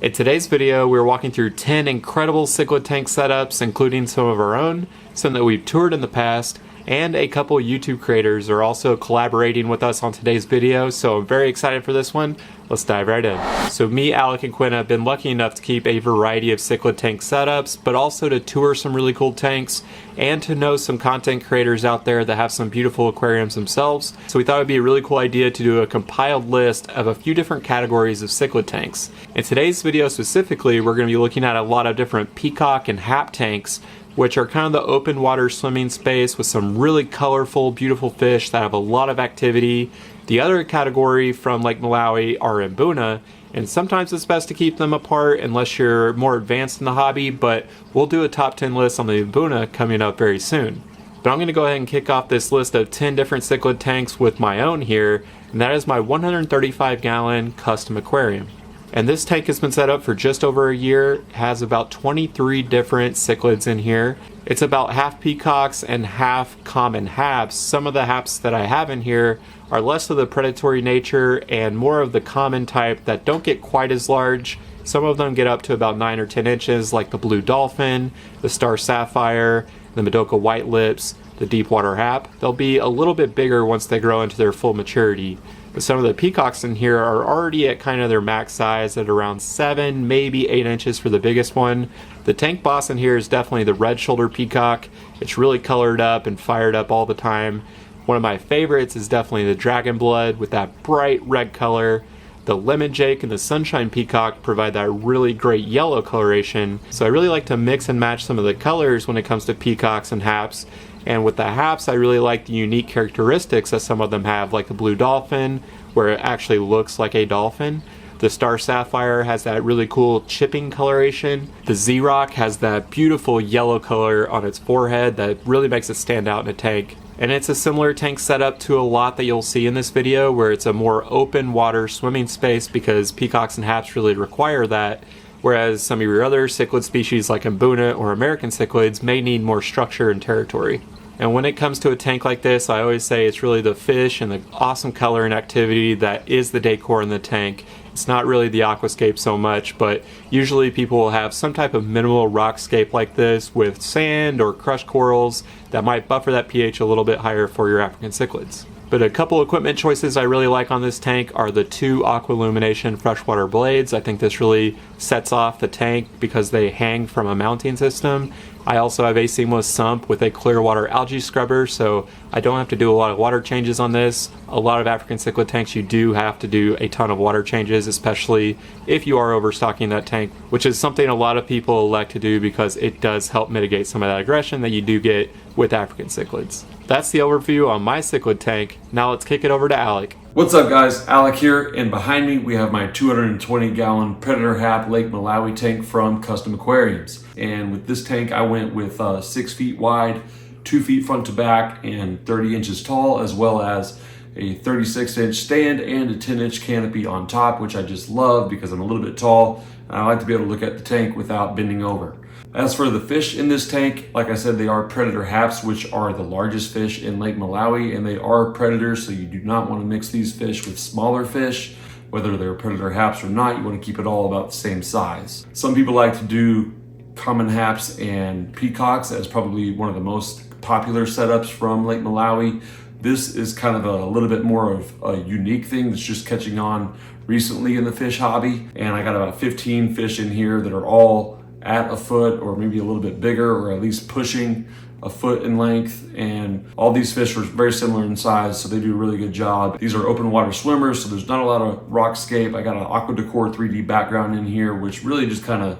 In today's video, we're walking through 10 incredible cichlid tank setups, including some of our own, some that we've toured in the past, and a couple YouTube creators are also collaborating with us on today's video, so I'm very excited for this one. Let's dive right in. So me, Alec, and Quinn have been lucky enough to keep a variety of cichlid tank setups, but also to tour some really cool tanks and to know some content creators out there that have some beautiful aquariums themselves. So we thought it'd be a really cool idea to do a compiled list of a few different categories of cichlid tanks. In today's video specifically, we're going to be looking at a lot of different peacock and hap tanks, which are kind of the open water swimming space with some really colorful, beautiful fish that have a lot of activity. The other category from Lake Malawi are Mbuna, and sometimes it's best to keep them apart unless you're more advanced in the hobby, but we'll do a top 10 list on the Mbuna coming up very soon. But I'm going to go ahead and kick off this list of 10 different cichlid tanks with my own here, and that is my 135-gallon custom aquarium. And this tank has been set up for just over a year. It has about 23 different cichlids in here. It's about half peacocks and half common haps. Some of the haps that I have in here are less of the predatory nature and more of the common type that don't get quite as large. Some of them get up to about 9 or 10 inches, like the blue dolphin, the star sapphire, the Madoka white lips, the deepwater hap. They'll be a little bit bigger once they grow into their full maturity. But some of the peacocks in here are already at kind of their max size at around 7, maybe 8 inches for the biggest one. The tank boss in here is definitely the red shoulder peacock. It's really colored up and fired up all the time. One of my favorites is definitely the dragon blood with that bright red color. The lemon jake and the sunshine peacock provide that really great yellow coloration. So I really like to mix and match some of the colors when it comes to peacocks and haps. And with the haps, I really like the unique characteristics that some of them have, like the blue dolphin, where it actually looks like a dolphin. The star sapphire has that really cool chipping coloration. The Z-Rock has that beautiful yellow color on its forehead that really makes it stand out in a tank. And it's a similar tank setup to a lot that you'll see in this video, where it's a more open water swimming space because peacocks and haps really require that, whereas some of your other cichlid species like Mbuna or American cichlids may need more structure and territory. And when it comes to a tank like this, I always say it's really the fish and the awesome color and activity that is the decor in the tank. It's not really the aquascape so much, but usually people will have some type of minimal rockscape like this with sand or crushed corals that might buffer that pH a little bit higher for your African cichlids. But a couple equipment choices I really like on this tank are the 2 aqualumination freshwater blades. I think this really sets off the tank because they hang from a mounting system. I also have a seamless sump with a clear water algae scrubber, so I don't have to do a lot of water changes on this. A lot of African cichlid tanks you do have to do a ton of water changes, especially if you are overstocking that tank, which is something a lot of people elect to do because it does help mitigate some of that aggression that you do get with African cichlids. That's the overview on my cichlid tank. Now let's kick it over to Alec. What's up guys, Alec here, and behind me we have my 220-gallon Predator Hap Lake Malawi tank from Custom Aquariums. And with this tank I went with 6 feet wide, 2 feet front to back, and 30 inches tall, as well as a 36-inch stand and a 10-inch canopy on top, which I just love because I'm a little bit tall and I like to be able to look at the tank without bending over. As for the fish in this tank, like I said, they are predator haps, which are the largest fish in Lake Malawi, and they are predators, so you do not want to mix these fish with smaller fish. Whether they're predator haps or not, you want to keep it all about the same size. Some people like to do common haps and peacocks as probably one of the most popular setups from Lake Malawi. This is kind of a little bit more of a unique thing that's just catching on recently in the fish hobby. And I got about 15 fish in here that are all at a foot or maybe a little bit bigger, or at least pushing a foot in length. And all these fish are very similar in size, so they do a really good job. These are open water swimmers, so there's not a lot of rockscape. I got an Aqua Decor 3D background in here, which really just kind of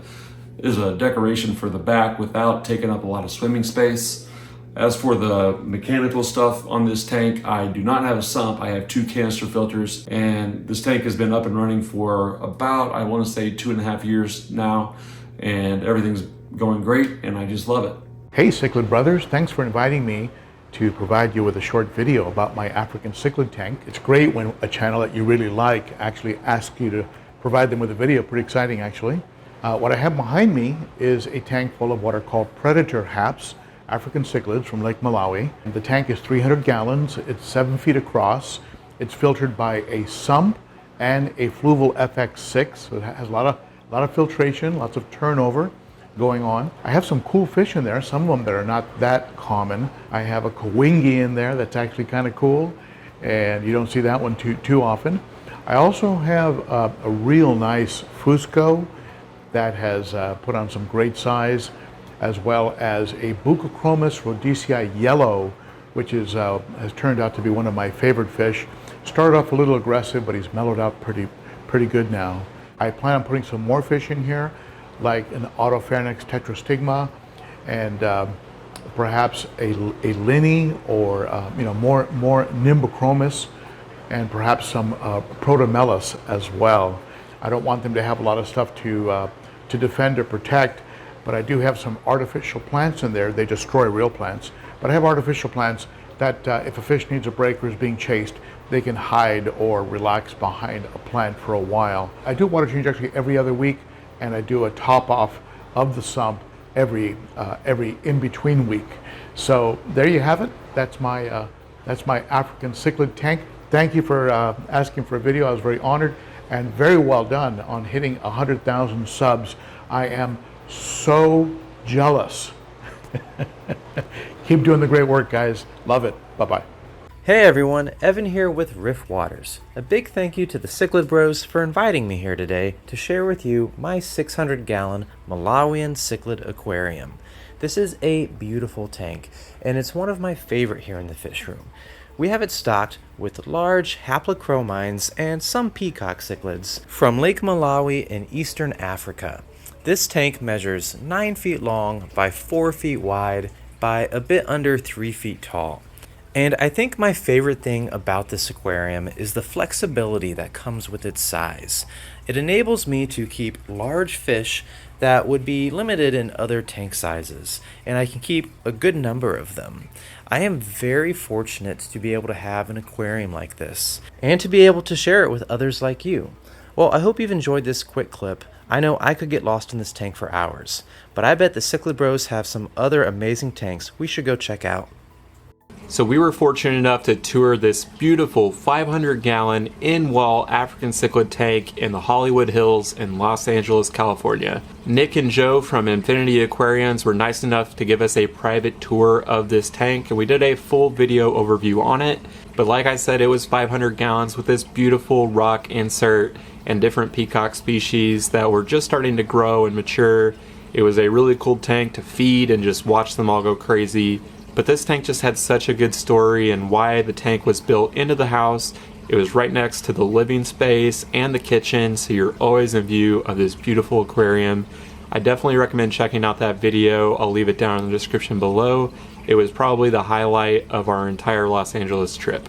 is a decoration for the back without taking up a lot of swimming space. As for the mechanical stuff on this tank, I do not have a sump. I have 2 canister filters, and this tank has been up and running for about, I want to say, 2.5 years now, and everything's going great, and I just love it. Hey Cichlid brothers, thanks for inviting me to provide you with a short video about my African cichlid tank. It's great when a channel that you really like actually asks you to provide them with a video. Pretty exciting actually. What I have behind me is a tank full of what are called predator haps, African cichlids from Lake Malawi. The tank is 300 gallons, it's 7 feet across. It's filtered by a sump and a Fluval FX6, so it has a lot of A lot of filtration, lots of turnover going on. I have some cool fish in there, some of them that are not that common. I have a kawingi in there that's actually kind of cool, and you don't see that one too often. I also have a real nice fusco that has put on some great size, as well as a Buccochromis rhodesii yellow, which is has turned out to be one of my favorite fish. Started off a little aggressive, but he's mellowed out pretty good now. I plan on putting some more fish in here, like an Autopharynx tetrastigma, and perhaps a linny, or more Nimbochromis, and perhaps some Protomellus as well. I don't want them to have a lot of stuff to defend or protect, but I do have some artificial plants in there. They destroy real plants, but I have artificial plants that if a fish needs a break or is being chased, they can hide or relax behind a plant for a while. I do water change actually every other week, and I do a top off of the sump every in-between week. So there you have it. That's my African cichlid tank. Thank you for asking for a video. I was very honored, and very well done on hitting 100,000 subs. I am so jealous. Keep doing the great work, guys. Love it. Bye-bye. Hey everyone, Evan here with Riffwaters. A big thank you to the Cichlid Bros for inviting me here today to share with you my 600-gallon Malawian cichlid aquarium. This is a beautiful tank, and it's one of my favorite here in the fish room. We have it stocked with large haplochromines and some peacock cichlids from Lake Malawi in eastern Africa. This tank measures 9 feet long by 4 feet wide by a bit under 3 feet tall. And I think my favorite thing about this aquarium is the flexibility that comes with its size. It enables me to keep large fish that would be limited in other tank sizes, and I can keep a good number of them. I am very fortunate to be able to have an aquarium like this, and to be able to share it with others like you. Well, I hope you've enjoyed this quick clip. I know I could get lost in this tank for hours, but I bet the Cichlid Bros have some other amazing tanks we should go check out. So we were fortunate enough to tour this beautiful 500-gallon in-wall African cichlid tank in the Hollywood Hills in Los Angeles, California. Nick and Joe from Infinity Aquariums were nice enough to give us a private tour of this tank, and we did a full video overview on it. But like I said, it was 500 gallons with this beautiful rock insert and different peacock species that were just starting to grow and mature. It was a really cool tank to feed and just watch them all go crazy. But this tank just had such a good story and why the tank was built into the house. It was right next to the living space and the kitchen, so you're always in view of this beautiful aquarium. I definitely recommend checking out that video. I'll leave it down in the description below. It was probably the highlight of our entire Los Angeles trip.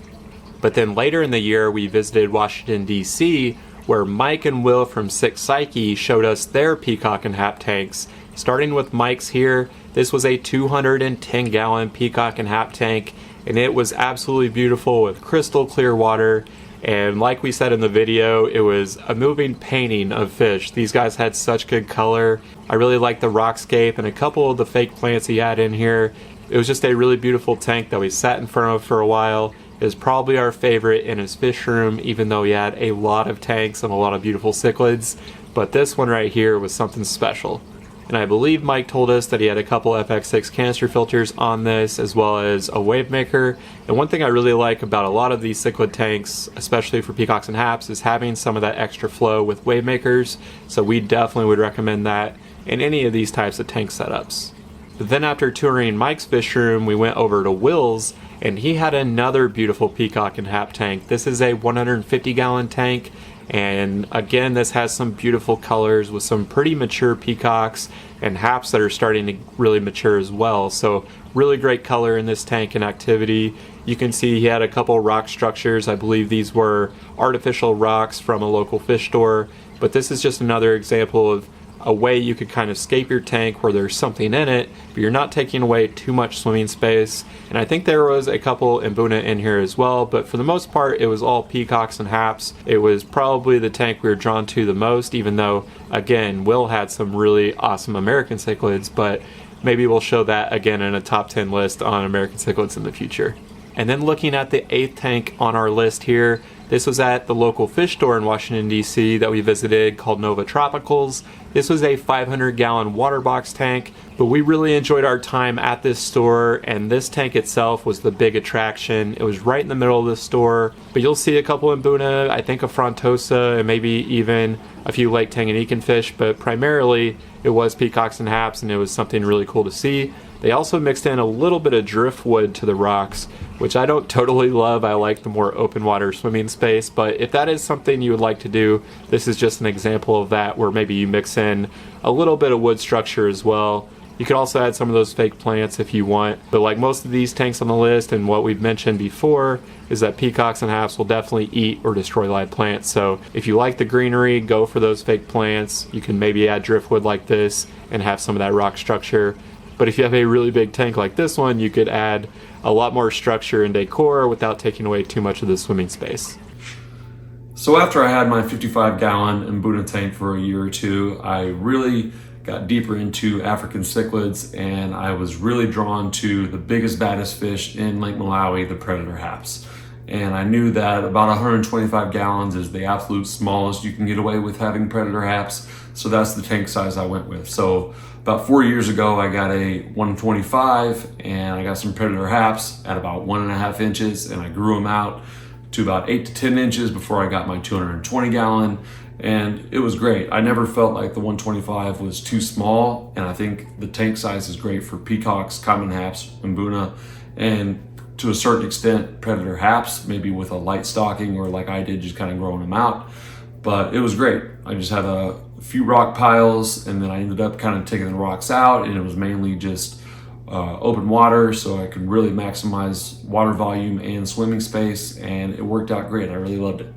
But then later in the year, we visited Washington, D.C., where Mike and Will from Cich Psyche showed us their Peacock and Hap tanks. Starting with Mike's here, this was a 210-gallon Peacock and Hap tank, and it was absolutely beautiful with crystal clear water. And like we said in the video, it was a moving painting of fish. These guys had such good color. I really liked the rockscape and a couple of the fake plants he had in here. It was just a really beautiful tank that we sat in front of for a while. It was probably our favorite in his fish room, even though he had a lot of tanks and a lot of beautiful cichlids. But this one right here was something special. And I believe Mike told us that he had a couple FX6 canister filters on this, as well as a wave maker. And one thing I really like about a lot of these cichlid tanks, especially for peacocks and haps, is having some of that extra flow with wave makers. So we definitely would recommend that in any of these types of tank setups. But then after touring Mike's fish room, we went over to Will's, and he had another beautiful peacock and hap tank. This is a 150-gallon tank. And again, this has some beautiful colors with some pretty mature peacocks and haps that are starting to really mature as well. So really great color in this tank and activity. You can see he had a couple rock structures. I believe these were artificial rocks from a local fish store. But this is just another example of a way you could kind of scape your tank where there's something in it, but you're not taking away too much swimming space. And I think there was a couple Mbuna in here as well, but for the most part, it was all peacocks and haps. It was probably the tank we were drawn to the most, even though, again, Will had some really awesome American cichlids, but maybe we'll show that again in a top 10 list on American cichlids in the future. And then looking at the 8th tank on our list here, This was at the local fish store in Washington, D.C. that we visited called Nova Tropicals. This was a 500-gallon water box tank, but we really enjoyed our time at this store, and this tank itself was the big attraction. It was right in the middle of the store, but you'll see a couple in Mbuna, I think a Frontosa, and maybe even a few Lake Tanganyikan fish, but primarily it was peacocks and haps, and it was something really cool to see. They also mixed in a little bit of driftwood to the rocks, which I don't totally love. I like the more open water swimming space, but if that is something you would like to do, this is just an example of that, where maybe you mix in a little bit of wood structure as well. You could also add some of those fake plants if you want, but like most of these tanks on the list and what we've mentioned before is that peacocks and haps will definitely eat or destroy live plants. So if you like the greenery, go for those fake plants. You can maybe add driftwood like this and have some of that rock structure. But if you have a really big tank like this one, you could add a lot more structure and decor without taking away too much of the swimming space. So after I had my 55-gallon Mbuna tank for a year or two, I really got deeper into African cichlids, and I was really drawn to the biggest, baddest fish in Lake Malawi, the predator haps. And I knew that about 125 gallons is the absolute smallest you can get away with having predator haps, so that's the tank size I went with. So about 4 years ago, I got a 125, and I got some predator haps at about 1.5 inches, and I grew them out to about 8 to 10 inches before I got my 220-gallon, and it was great. I never felt like the 125 was too small, and I think the tank size is great for peacocks, common haps, Mbuna, and to a certain extent predator haps, maybe with a light stocking or like I did, just kind of growing them out. But it was great. I just had a few rock piles, and then I ended up kind of taking the rocks out, and it was mainly just open water, so I could really maximize water volume and swimming space, and it worked out great. I really loved it.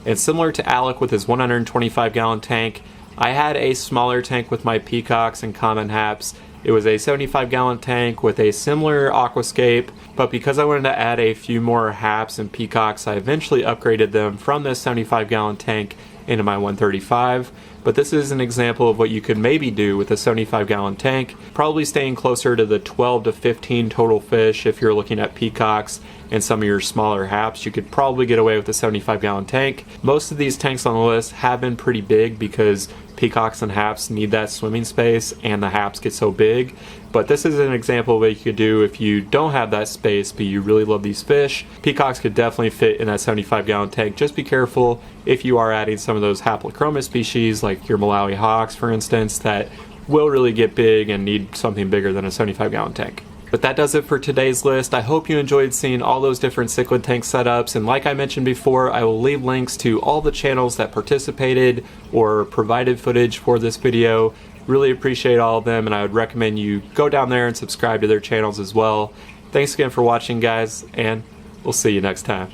And similar to Alec with his 125-gallon tank, I had a smaller tank with my peacocks and common haps. It was a 75-gallon tank with a similar aquascape, but because I wanted to add a few more haps and peacocks, I eventually upgraded them from this 75-gallon tank into my 135. But this is an example of what you could maybe do with a 75-gallon tank, probably staying closer to the 12 to 15 total fish. If you're looking at peacocks and some of your smaller haps, you could probably get away with a 75-gallon tank. Most of these tanks on the list have been pretty big because peacocks and haps need that swimming space and the haps get so big. But this is an example of what you could do if you don't have that space but you really love these fish. Peacocks could definitely fit in that 75-gallon tank. Just be careful if you are adding some of those haplochroma species like your Malawi hawks, for instance, that will really get big and need something bigger than a 75-gallon tank. But that does it for today's list. I hope you enjoyed seeing all those different cichlid tank setups, and like I mentioned before, I will leave links to all the channels that participated or provided footage for this video. Really appreciate all of them, and I would recommend you go down there and subscribe to their channels as well. Thanks again for watching, guys, and we'll see you next time.